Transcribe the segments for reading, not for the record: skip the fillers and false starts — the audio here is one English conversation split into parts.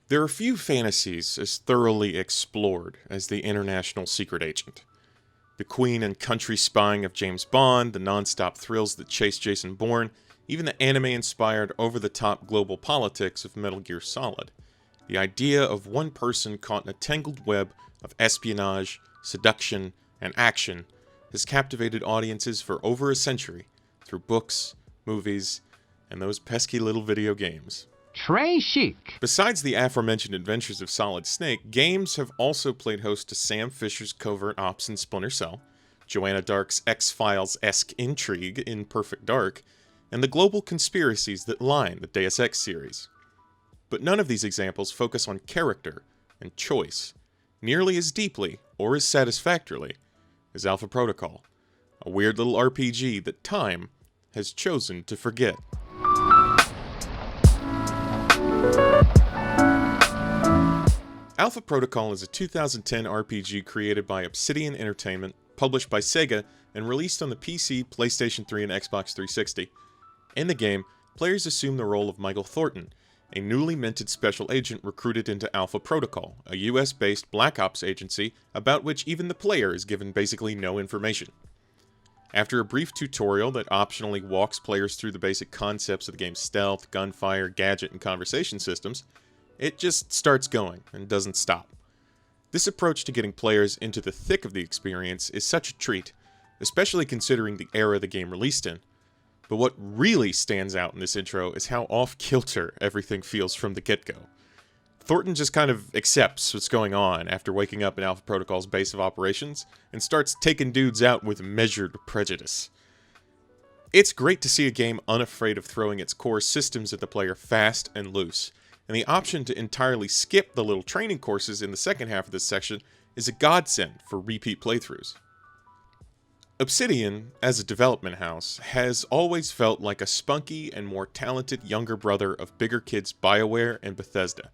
There are few fantasies as thoroughly explored as the international secret agent. The queen and country spying of James Bond, the non-stop thrills that chase Jason Bourne, even the anime-inspired over-the-top global politics of Metal Gear Solid. The idea of one person caught in a tangled web of espionage, seduction, and action has captivated audiences for over a century through books, movies, and those pesky little video games. Très chic. Besides the aforementioned adventures of Solid Snake, games have also played host to Sam Fisher's covert ops in Splinter Cell, Joanna Dark's X-Files-esque intrigue in Perfect Dark, and the global conspiracies that line the Deus Ex series. But none of these examples focus on character and choice nearly as deeply or as satisfactorily as Alpha Protocol, a weird little RPG that time has chosen to forget. Alpha Protocol is a 2010 RPG created by Obsidian Entertainment, published by Sega, and released on the PC, PlayStation 3, and Xbox 360. In the game, players assume the role of Michael Thornton, a newly minted special agent recruited into Alpha Protocol, a US-based Black Ops agency about which even the player is given basically no information. After a brief tutorial that optionally walks players through the basic concepts of the game's stealth, gunfire, gadget, and conversation systems, it just starts going and doesn't stop. This approach to getting players into the thick of the experience is such a treat, especially considering the era the game released in. But what really stands out in this intro is how off-kilter everything feels from the get-go. Thornton just kind of accepts what's going on after waking up in Alpha Protocol's base of operations and starts taking dudes out with measured prejudice. It's great to see a game unafraid of throwing its core systems at the player fast and loose, and the option to entirely skip the little training courses in the second half of this section is a godsend for repeat playthroughs. Obsidian, as a development house, has always felt like a spunky and more talented younger brother of bigger kids BioWare and Bethesda.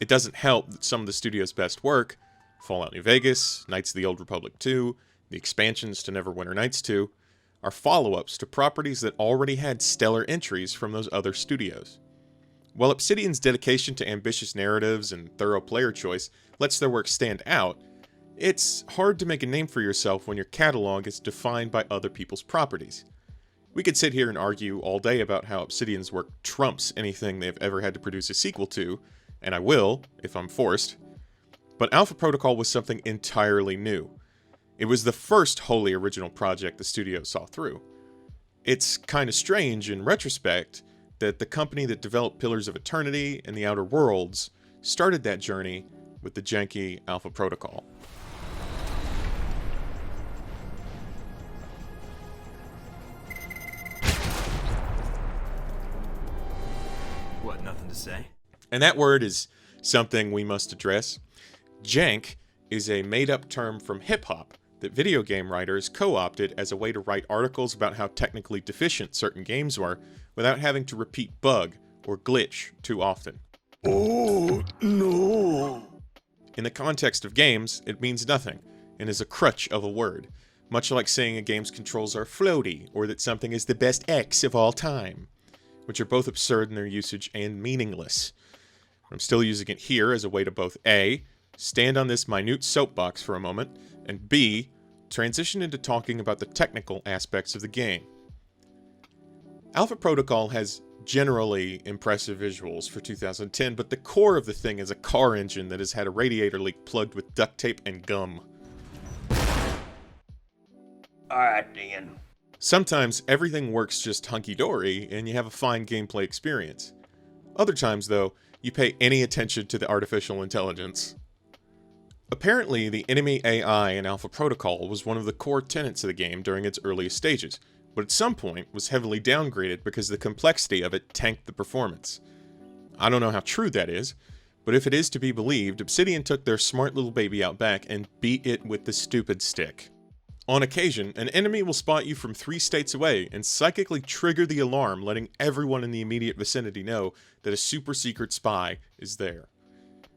It doesn't help that some of the studio's best work, Fallout New Vegas, Knights of the Old Republic 2, the expansions to Neverwinter Nights 2, are follow-ups to properties that already had stellar entries from those other studios. While Obsidian's dedication to ambitious narratives and thorough player choice lets their work stand out, it's hard to make a name for yourself when your catalog is defined by other people's properties. We could sit here and argue all day about how Obsidian's work trumps anything they've ever had to produce a sequel to, and I will, if I'm forced. But Alpha Protocol was something entirely new. It was the first wholly original project the studio saw through. It's kinda strange, in retrospect, that the company that developed Pillars of Eternity and The Outer Worlds started that journey with the janky Alpha Protocol. What, nothing to say? And that word is something we must address. Jank is a made-up term from hip-hop that video game writers co-opted as a way to write articles about how technically deficient certain games were without having to repeat bug or glitch too often. Oh, no. In the context of games, it means nothing and is a crutch of a word, much like saying a game's controls are floaty or that something is the best X of all time, which are both absurd in their usage and meaningless. I'm still using it here as a way to both A, stand on this minute soapbox for a moment, and B, transition into talking about the technical aspects of the game. Alpha Protocol has generally impressive visuals for 2010, but the core of the thing is a car engine that has had a radiator leak plugged with duct tape and gum. Alright then. Sometimes everything works just hunky-dory and you have a fine gameplay experience. Other times, though, you pay any attention to the artificial intelligence. Apparently, the enemy AI in Alpha Protocol was one of the core tenets of the game during its earliest stages, but at some point was heavily downgraded because the complexity of it tanked the performance. I don't know how true that is, but if it is to be believed, Obsidian took their smart little baby out back and beat it with the stupid stick. On occasion, an enemy will spot you from 3 states away and psychically trigger the alarm, letting everyone in the immediate vicinity know that a super secret spy is there.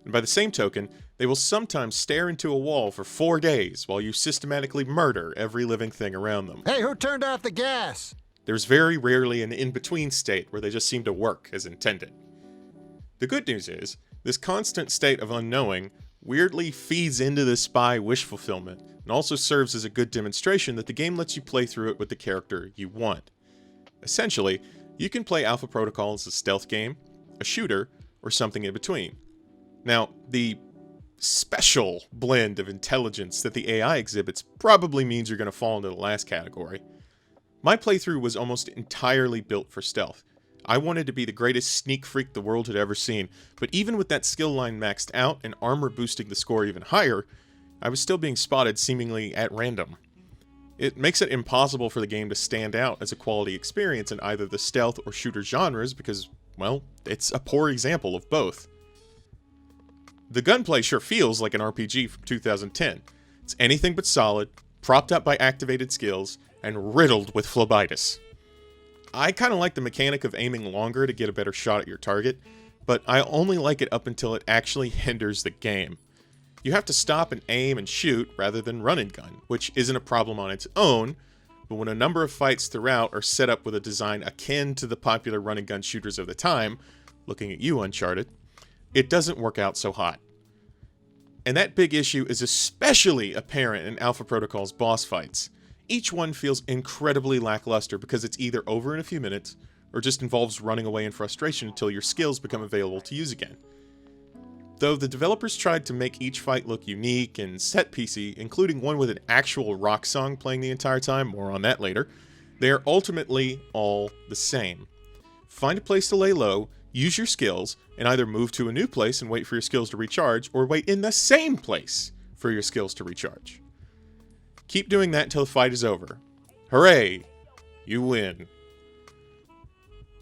And by the same token, they will sometimes stare into a wall for 4 days while you systematically murder every living thing around them. Hey, who turned off the gas? There's very rarely an in-between state where they just seem to work as intended. The good news is, This constant state of unknowing weirdly feeds into the spy wish fulfillment, and also serves as a good demonstration that the game lets you play through it with the character you want. Essentially, you can play Alpha Protocol as a stealth game, a shooter, or something in between. Now, the special blend of intelligence that the AI exhibits probably means you're going to fall into the last category. My playthrough was almost entirely built for stealth. I wanted to be the greatest sneak freak the world had ever seen, but even with that skill line maxed out and armor boosting the score even higher, I was still being spotted seemingly at random. It makes it impossible for the game to stand out as a quality experience in either the stealth or shooter genres because, well, it's a poor example of both. The gunplay sure feels like an RPG from 2010. It's anything but solid, propped up by activated skills, and riddled with phlebitis. I kind of like the mechanic of aiming longer to get a better shot at your target, but I only like it up until it actually hinders the game. You have to stop and aim and shoot rather than run and gun, which isn't a problem on its own, but when a number of fights throughout are set up with a design akin to the popular run and gun shooters of the time, looking at you, Uncharted, it doesn't work out so hot. And that big issue is especially apparent in Alpha Protocol's boss fights. Each one feels incredibly lackluster because it's either over in a few minutes, or just involves running away in frustration until your skills become available to use again. Though the developers tried to make each fight look unique and set-piecey, including one with an actual rock song playing the entire time, more on that later, they are ultimately all the same. Find a place to lay low, use your skills, and either move to a new place and wait for your skills to recharge, or wait in the same place for your skills to recharge. Keep doing that until the fight is over. Hooray! You win.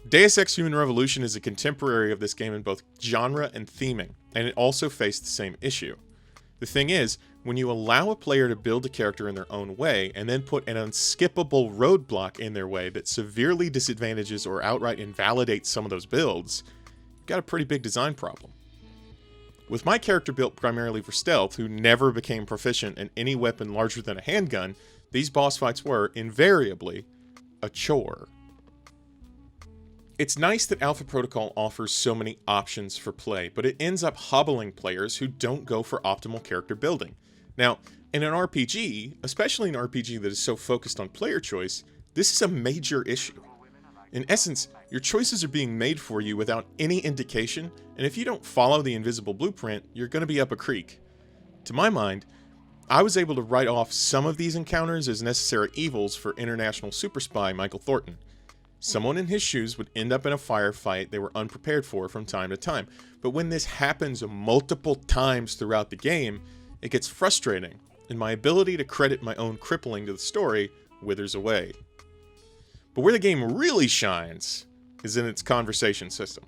Deus Ex Human Revolution is a contemporary of this game in both genre and theming, and it also faced the same issue. The thing is, when you allow a player to build a character in their own way, and then put an unskippable roadblock in their way that severely disadvantages or outright invalidates some of those builds, you've got a pretty big design problem. With my character built primarily for stealth, who never became proficient in any weapon larger than a handgun, these boss fights were, invariably, a chore. It's nice that Alpha Protocol offers so many options for play, but it ends up hobbling players who don't go for optimal character building. Now, in an RPG, especially an RPG that is so focused on player choice, this is a major issue. In essence, your choices are being made for you without any indication, and if you don't follow the invisible blueprint, you're going to be up a creek. To my mind, I was able to write off some of these encounters as necessary evils for international super spy Michael Thornton. Someone in his shoes would end up in a firefight they were unprepared for from time to time, but when this happens multiple times throughout the game, it gets frustrating, and my ability to credit my own crippling to the story withers away. But where the game really shines is in its conversation system.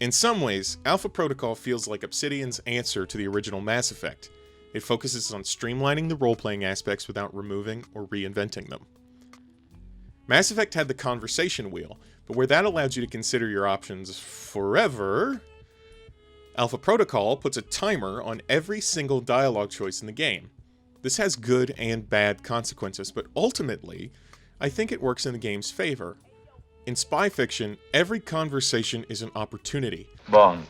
In some ways, Alpha Protocol feels like Obsidian's answer to the original Mass Effect. It focuses on streamlining the role-playing aspects without removing or reinventing them. Mass Effect had the conversation wheel, but where that allowed you to consider your options forever, Alpha Protocol puts a timer on every single dialogue choice in the game. This has good and bad consequences, but ultimately, I think it works in the game's favor. In spy fiction, every conversation is an opportunity. Bond.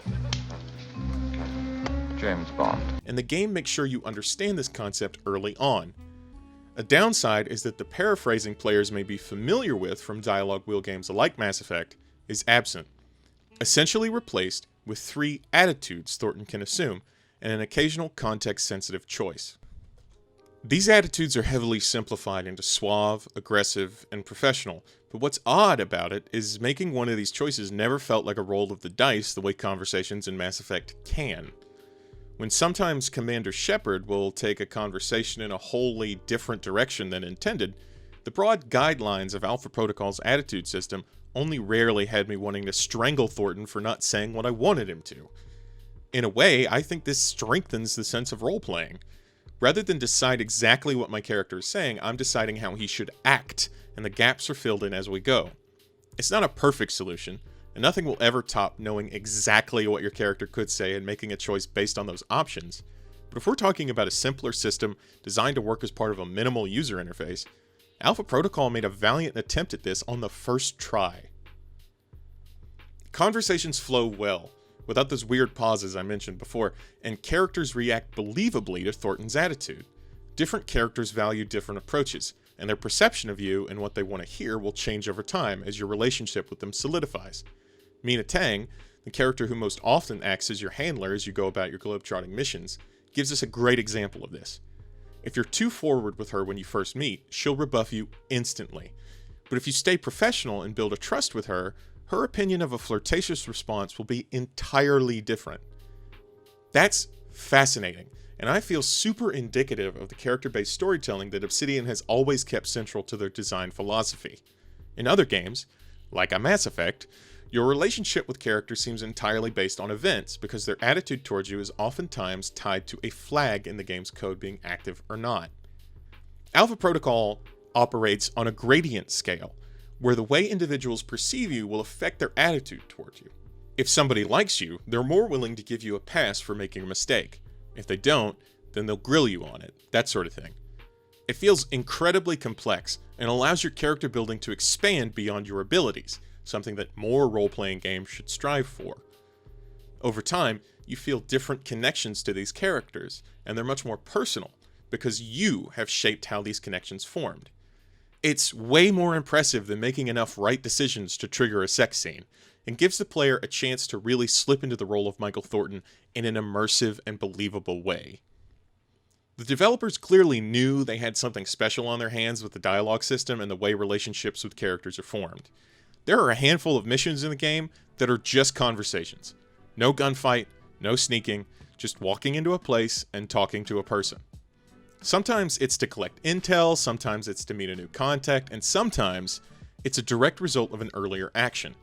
James Bond. And the game makes sure you understand this concept early on. A downside is that the paraphrasing players may be familiar with from dialogue wheel games like Mass Effect is absent, essentially replaced with 3 attitudes Thornton can assume, and an occasional context-sensitive choice. These attitudes are heavily simplified into suave, aggressive, and professional, but what's odd about it is making one of these choices never felt like a roll of the dice the way conversations in Mass Effect can. When sometimes Commander Shepard will take a conversation in a wholly different direction than intended, the broad guidelines of Alpha Protocol's attitude system only rarely had me wanting to strangle Thornton for not saying what I wanted him to. In a way, I think this strengthens the sense of role-playing. Rather than decide exactly what my character is saying, I'm deciding how he should act, and the gaps are filled in as we go. It's not a perfect solution, and nothing will ever top knowing exactly what your character could say and making a choice based on those options. But if we're talking about a simpler system designed to work as part of a minimal user interface, Alpha Protocol made a valiant attempt at this on the first try. Conversations flow well, without those weird pauses I mentioned before, and characters react believably to Thornton's attitude. Different characters value different approaches, and their perception of you and what they want to hear will change over time as your relationship with them solidifies. Mina Tang, the character who most often acts as your handler as you go about your globetrotting missions, gives us a great example of this. If you're too forward with her when you first meet, she'll rebuff you instantly. But if you stay professional and build a trust with her, her opinion of a flirtatious response will be entirely different. That's fascinating, and I feel super indicative of the character-based storytelling that Obsidian has always kept central to their design philosophy. In other games, like a Mass Effect, your relationship with characters seems entirely based on events because their attitude towards you is oftentimes tied to a flag in the game's code being active or not. Alpha Protocol operates on a gradient scale, where the way individuals perceive you will affect their attitude towards you. If somebody likes you, they're more willing to give you a pass for making a mistake. If they don't, then they'll grill you on it, that sort of thing. It feels incredibly complex and allows your character building to expand beyond your abilities, something that more role-playing games should strive for. Over time, you feel different connections to these characters, and they're much more personal, because you have shaped how these connections formed. It's way more impressive than making enough right decisions to trigger a sex scene, and gives the player a chance to really slip into the role of Michael Thornton in an immersive and believable way. The developers clearly knew they had something special on their hands with the dialogue system and the way relationships with characters are formed. There are a handful of missions in the game that are just conversations. No gunfight, no sneaking, just walking into a place and talking to a person. Sometimes it's to collect intel, sometimes it's to meet a new contact, and sometimes it's a direct result of an earlier action.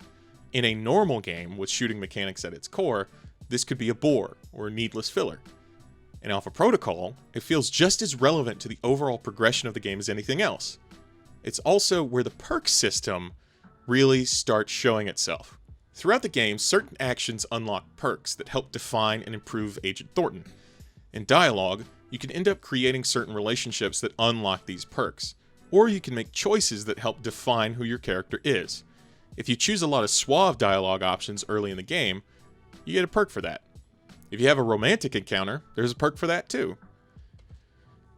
In a normal game with shooting mechanics at its core, this could be a bore or a needless filler. In Alpha Protocol, it feels just as relevant to the overall progression of the game as anything else. It's also where the perk system really starts showing itself. Throughout the game, certain actions unlock perks that help define and improve Agent Thornton. In dialogue, you can end up creating certain relationships that unlock these perks, or you can make choices that help define who your character is. If you choose a lot of suave dialogue options early in the game, you get a perk for that. If you have a romantic encounter, there's a perk for that too.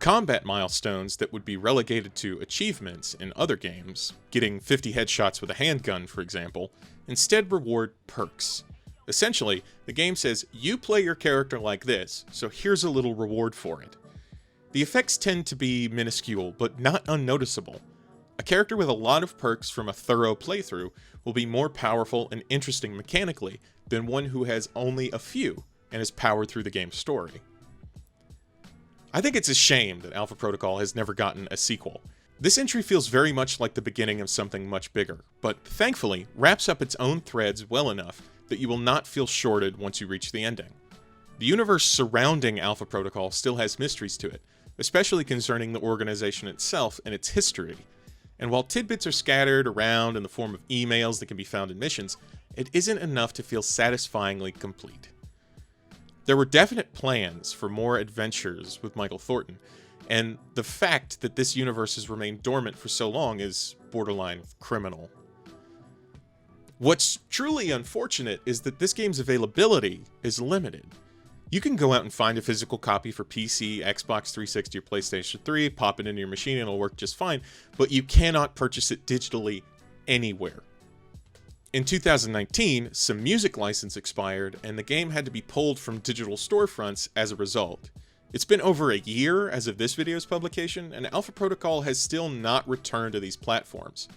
Combat milestones that would be relegated to achievements in other games, getting 50 headshots with a handgun for example, instead reward perks. Essentially, the game says, you play your character like this, so here's a little reward for it. The effects tend to be minuscule, but not unnoticeable. A character with a lot of perks from a thorough playthrough will be more powerful and interesting mechanically than one who has only a few and is powered through the game's story. I think it's a shame that Alpha Protocol has never gotten a sequel. This entry feels very much like the beginning of something much bigger, but thankfully wraps up its own threads well enough that you will not feel shorted once you reach the ending. The universe surrounding Alpha Protocol still has mysteries to it, especially concerning the organization itself and its history. And while tidbits are scattered around in the form of emails that can be found in missions, it isn't enough to feel satisfyingly complete. There were definite plans for more adventures with Michael Thornton, and the fact that this universe has remained dormant for so long is borderline criminal. What's truly unfortunate is that this game's availability is limited. You can go out and find a physical copy for PC, Xbox 360, or PlayStation 3, pop it into your machine and it'll work just fine, but you cannot purchase it digitally anywhere. In 2019, some music license expired, and the game had to be pulled from digital storefronts as a result. It's been over a year as of this video's publication, and Alpha Protocol has still not returned to these platforms.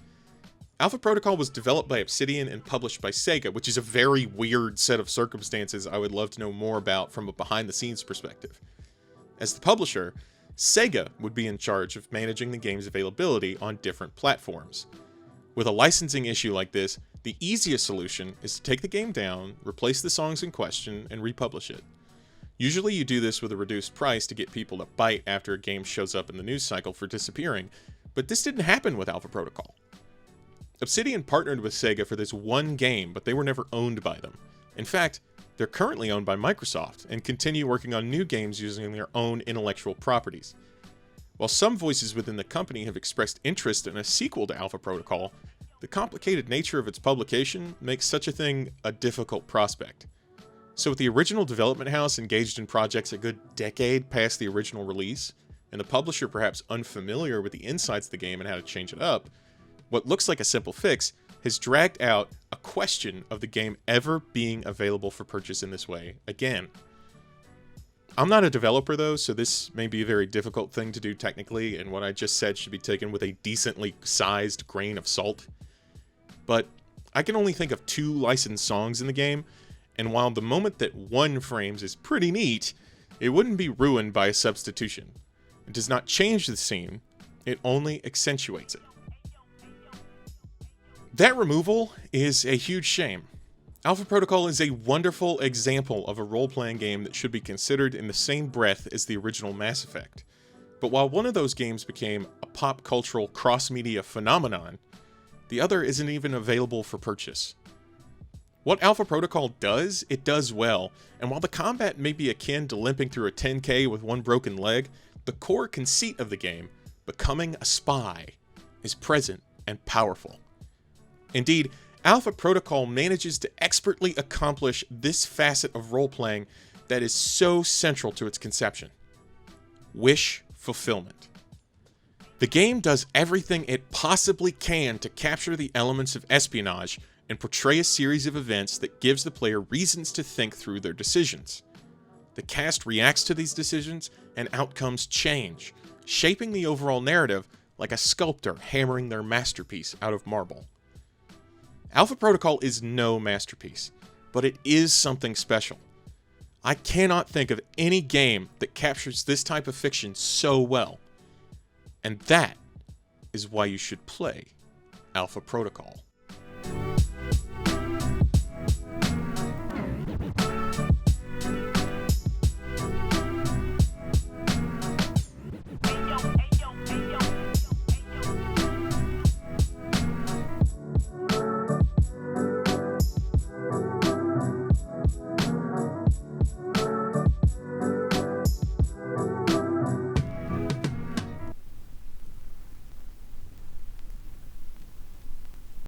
Alpha Protocol was developed by Obsidian and published by Sega, which is a very weird set of circumstances I would love to know more about from a behind-the-scenes perspective. As the publisher, Sega would be in charge of managing the game's availability on different platforms. With a licensing issue like this, the easiest solution is to take the game down, replace the songs in question, and republish it. Usually you do this with a reduced price to get people to bite after a game shows up in the news cycle for disappearing, but this didn't happen with Alpha Protocol. Obsidian partnered with Sega for this one game, but they were never owned by them. In fact, they're currently owned by Microsoft and continue working on new games using their own intellectual properties. While some voices within the company have expressed interest in a sequel to Alpha Protocol, the complicated nature of its publication makes such a thing a difficult prospect. So with the original development house engaged in projects a good decade past the original release, and the publisher perhaps unfamiliar with the insides of the game and how to change it up, what looks like a simple fix has dragged out a question of the game ever being available for purchase in this way again. I'm not a developer though, so this may be a very difficult thing to do technically, and what I just said should be taken with a decently sized grain of salt. But I can only think of 2 licensed songs in the game, and while the moment that one frames is pretty neat, it wouldn't be ruined by a substitution. It does not change the scene, it only accentuates it. That removal is a huge shame. Alpha Protocol is a wonderful example of a role-playing game that should be considered in the same breath as the original Mass Effect. But while one of those games became a pop cultural cross-media phenomenon, the other isn't even available for purchase. What Alpha Protocol does, it does well, and while the combat may be akin to limping through a 10K with one broken leg, the core conceit of the game, becoming a spy, is present and powerful. Indeed, Alpha Protocol manages to expertly accomplish this facet of role-playing that is so central to its conception: wish fulfillment. The game does everything it possibly can to capture the elements of espionage and portray a series of events that gives the player reasons to think through their decisions. The cast reacts to these decisions, and outcomes change, shaping the overall narrative like a sculptor hammering their masterpiece out of marble. Alpha Protocol is no masterpiece, but it is something special. I cannot think of any game that captures this type of fiction so well. And that is why you should play Alpha Protocol.